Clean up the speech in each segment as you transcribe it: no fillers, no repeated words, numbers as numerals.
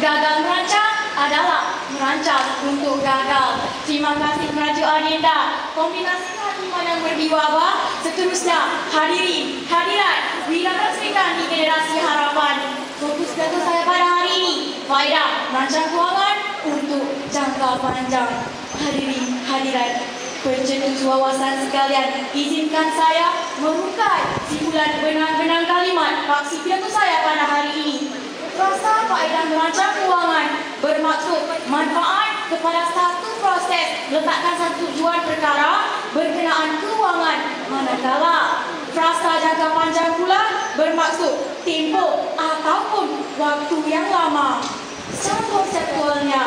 gagal merancang adalah merancang untuk gagal. Terima kasih Merajuk Agenda. Kombinasi kehakiman yang berwibawa. Seterusnya, hadirin, hadirat, wirausahaan di generasi harapan. Fokus data saya pada hari ini, faedah merancang kewangan untuk jangka panjang. Hadirin, hadirat, pencetus wawasan sekalian, izinkan saya memukai simpulan benang-benang kalimat faksi pidato saya pada hari ini. Rasa faedah merancang kewangan bermaksud manfaat kepada satu proses letakkan satu tujuan perkara berkenaan kewangan, manakala frasa jangka panjang pula bermaksud tempoh ataupun waktu yang lama. Secara konseptualnya,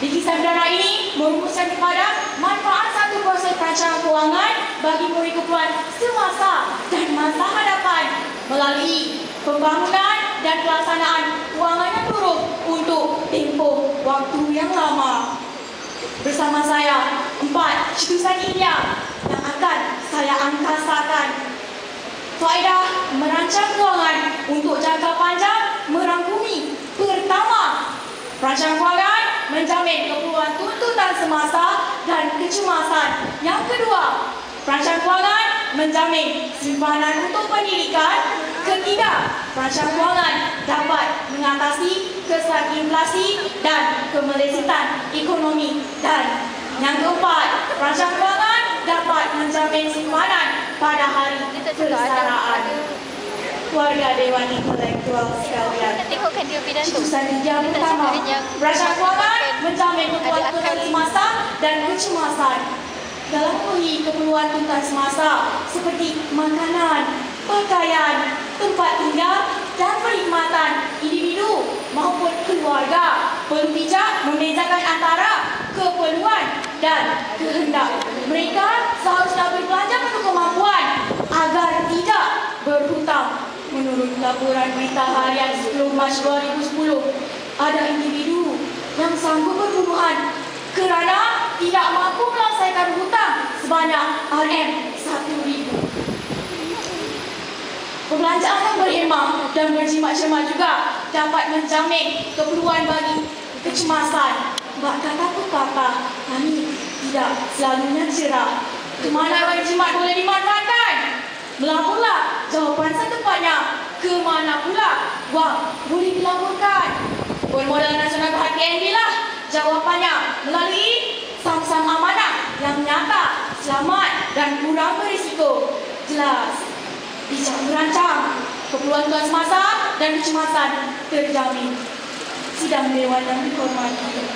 bikisan sederhana ini merumuskan kepada manfaat satu proses perancangan kewangan bagi memberi keperluan semasa dan masa hadapan melalui pembangunan dan pelaksanaan kewangan yang buruk untuk tempoh waktu yang lama. Bersama saya, 4 cetusan ilmiah yang akan saya angkasakan. Faedah merancang kewangan untuk jangka panjang merangkumi: pertama, perancang kewangan menjamin keperluan tuntutan semasa dan kecemasan. Yang kedua, perancang kewangan menjamin simpanan untuk pendidikan. Ketiga, perancang kewangan dapat mengatasi kesan inflasi dan kemelesetan ekonomi. Dan yang keempat, perancang kewangan dapat menjamin simpanan pada hari kesetaraan. Keluarga Dewan Intelektual sekalian, cetusan yang pertama, perancang kewangan menjamin keperluan tuntutan semasa dan kecemasan. Dalam memenuhi keperluan tuntutan semasa seperti makanan, pakaian, tempat tinggal dan perkhidmatan individu maupun keluarga, perlu bijak membezakan antara keperluan dan kehendak. Mereka seharusnya berbelanja untuk kemampuan agar tidak berhutang. Menurut laporan berita harian 10 Mac 2010, ada individu yang sanggup berbunuhan kerana tidak mampu melaksanaikan hutang sebanyak RM1,000. Perbelanjaan yang berhemah dan berjimat-jimat juga dapat menjamin keperluan bagi kecemasan. Bak kata pepatah, kami tidak selalunya cerah. Kemana berjimat boleh dimanfaatkan? Melaporlah jawapan setepatnya. Kemana pula wang boleh dilaporkan? Bermodal nasional PNB lah jawapannya, melalui sam-sam amanah yang nyata, selamat dan kurang berisiko. Jelas, bijak merancang, keperluan tuan semasa dan kecemasan terjamin. Sidang Dewan yang dihormati,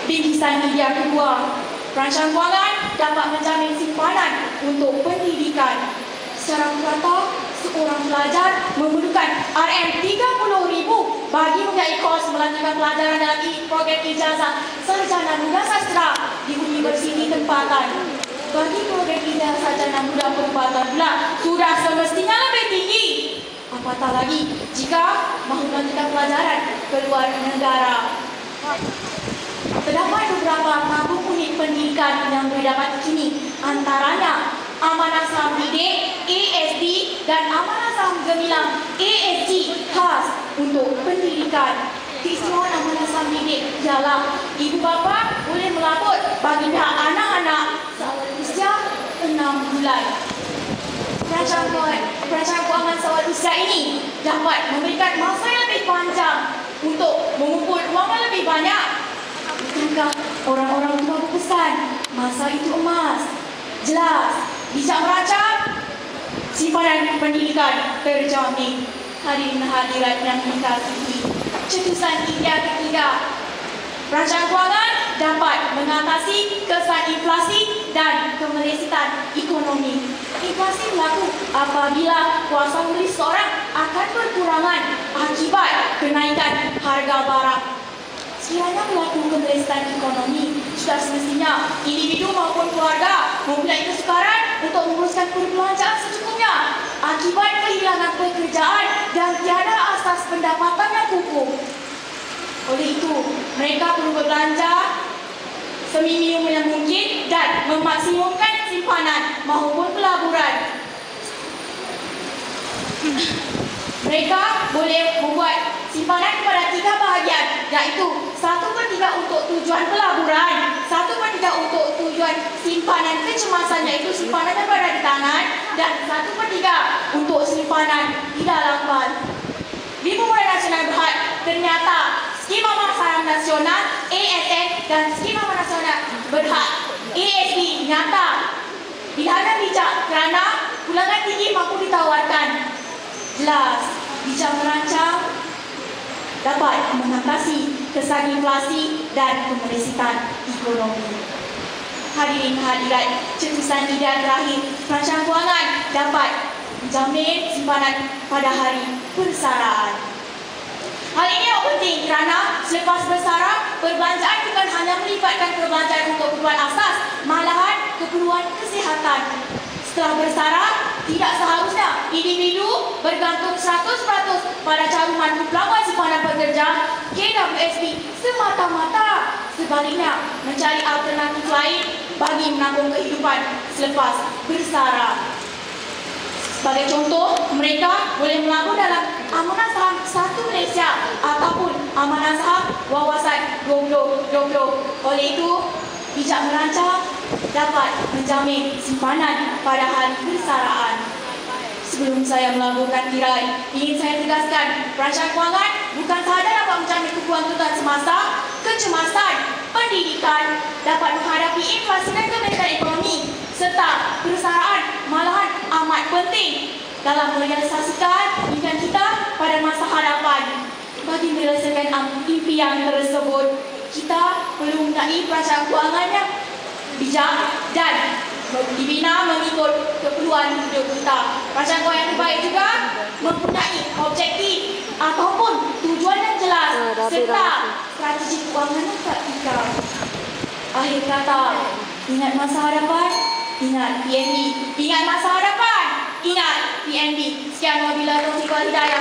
bingkisan media kedua, perancang kewangan dapat menjamin simpanan untuk pendidikan. Secara kata, seorang pelajar memerlukan RM30,000 bagi membiayai kos melanjutkan pelajaran dalam program ijazah sarjana muda sastra di universiti tempatan. Bagi program ijazah sarjana muda perempatan pula sudah semestinya lebih tinggi. Apatah lagi jika mahu melanjutkan pelajaran ke luar negara. Terdapat beberapa tabung unit pendidikan yang didapat kini, antaranya Amanah Saham Didik ASD dan Amanah Saham Gemilang ASG khas untuk pendidikan. Keistimewaan Amanah Saham Didik ialah ibu bapa boleh melapor bagi pihak anak-anak seawal usia 6 bulan. Perancang kewangan seawal usia ini dapat memberikan masa yang lebih panjang untuk mengumpul wang yang lebih banyak. Bukankah orang-orang tua berpesan masa itu emas? Jelas, bijak merancang, simpanan pendidikan terjamin. Hadirin hadirat yang dikasihi, cetusan ilmiah ketiga, perancang kewangan dapat mengatasi kesan inflasi dan kemelesetan ekonomi. Inflasi berlaku apabila kuasa membeli seseorang akan berkurangan akibat kenaikan harga barang. Sekiranya berlaku kemelesetan ekonomi, sudah semestinya individu maupun keluarga mempunyai kesukaran untuk menguruskan perbelanjaan secukupnya akibat kehilangan pekerjaan dan tiada asas pendapatan yang kukuh. Oleh itu, mereka perlu berbelanja seminimum yang mungkin dan memaksimumkan simpanan maupun pelaburan. Mereka boleh membuat simpanan kepada 3 bahagian. tujuan pelaburan, 1/3 untuk tujuan simpanan kecemasan iaitu simpanan yang berada di tangan, dan 1/3 untuk simpanan di dalam bank. Di Pemuda Nasional Berhad, ternyata Skim Amal Saham Nasional ASN dan Skim Amal Nasional Berhad ASB nyata dihadap bijak kerana pulangan tinggi mampu ditawarkan. Jelas, bijak merancang dapat mengatasi kesan inflasi dan kemerisikan ekonomi. Hadirin hadirat, cetusan ideal terakhir perancangan kewangan dapat menjamin simpanan pada hari persaraan. Hal ini yang penting kerana selepas bersara, perbelanjaan bukan hanya melibatkan perbelanjaan untuk keperluan asas, malahan keperluan kesihatan. Setelah bersara, tidak seharusnya individu bergantung 100% pada caruman pelaburan simpanan pekerja KWSP semata-mata. Sebaliknya, mencari alternatif lain bagi menanggung kehidupan selepas bersara. Sebagai contoh, mereka boleh melabur dalam amanah saham Satu Malaysia ataupun amanah saham Wawasan 2020. Oleh itu, bijak merancang dapat menjamin simpanan pada hari persaraan. Sebelum saya melaburkan tirai, ingin saya tegaskan, perancangan kewangan bukan sahaja dapat menjamin kebutuhan semasa, kecemasan, pendidikan, dapat menghadapi inflasi dan kemerdekaan ekonomi, serta persaraan malahan amat penting dalam merealisasikan impian kita pada masa hadapan. Bagi menyelesaikan impian tersebut, kita perlu mempunyai perancangan kewangan yang bijak dan dibina mengikut keperluan hidup kita. Perancangan kewangan yang terbaik juga mempunyai objektif ataupun tujuan yang jelas serta strategi kewangan yang praktikal. Akhir kata, ingat masa hadapan, ingat PNB. Ingat masa hadapan, ingat PNB. Sekian wabillahi taufiq wal hidayah.